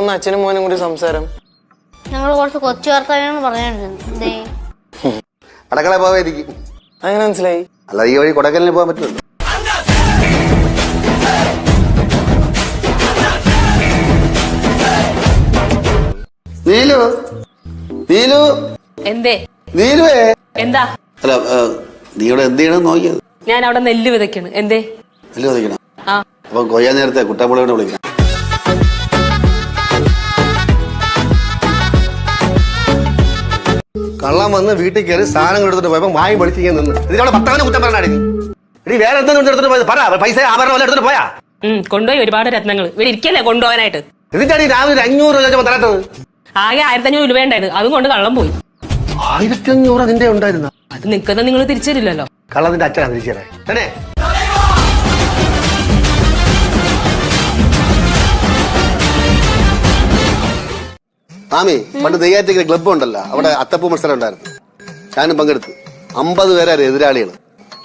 വന്ന അച്ഛനും മോനും കൂടി സംസാരം? ഞങ്ങൾ കുറച്ച് കൊച്ചു വർത്താനം പറഞ്ഞിട്ടുണ്ട്. അടക്കള പോവായിരിക്കും. അങ്ങനെ മനസ്സിലായി? അല്ല, ഈ വഴി കൊടക്കലിന് പോകാൻ പറ്റുമല്ലോ. നീലു, നീലു, എന്തേ? നീലുവേ. എന്താ? അല്ല, നീ ഇവിടെ എന്ത് ചെയ്യണമെന്ന് നോക്കിയത്? ഞാൻ അവിടെ നെല്ല് വിതയ്ക്കണം. എന്തേ? നെല്ല് വിതയ്ക്കണം. ആ, അപ്പൊ കൊയ്യാൻ നേരത്തെ കുട്ടാപ്പിളയോട് വിളിക്കണം. കള്ളം വന്ന് വീട്ടിൽ കയറി സാധനങ്ങൾ എടുത്തിട്ട് പോയപ്പോ വായി പഠിച്ചിങ്ങനെ നിന്ന് ഇതിനോട് ഭർത്താവിനെ കുറ്റം പറഞ്ഞാടി നീ. ഇനി വേറെ എന്തെങ്കിലും എടുത്തിട്ട് പോയത് പറ. പൈസ ആഭരണം വല്ല എടുത്തിട്ട് പോയാ? കൊണ്ടുപോയി ഒരുപാട് രത്നങ്ങൾ. ഇവിടെ ഇരിക്കല്ലേ കൊണ്ടുപോകാനായിട്ട്. എന്നിട്ടാണ് ഈ രാവിലെ 500 രൂപ തരാത്തത്. ആകെ 1500 രൂപ ഉണ്ടായിരുന്നു. അതും കൊണ്ട് കള്ളം പോയി. 1500 അതിന്റെ ഉണ്ടായിരുന്ന അത് നിൽക്കുന്ന നിങ്ങൾ തിരിച്ചു തരില്ലല്ലോ. കള്ളത്തിന്റെ അച്ഛനാ തിരിച്ചേ തന്നെ. ആമി, പണ്ട് നെയ്യാറ്റിക്കര ക്ലബ്ബ് ഉണ്ടല്ലോ, അവിടെ അത്തപ്പൂ മത്സരം ഉണ്ടായിരുന്നു. ഞാനും പങ്കെടുത്ത്. 50 പേരായിരുന്നു എതിരാളികൾ.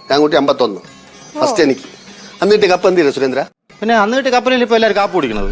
ഞാൻ കൂട്ടി 51. ഫസ്റ്റ് എനിക്ക്. അന്നിട്ട് കപ്പ് എന്ത് ചെയ്തു സുരേന്ദ്ര? പിന്നെ അന്നിട്ട് കപ്പലിൽ ഇപ്പൊ എല്ലാവരും കാപ്പ് കുടിക്കണത്.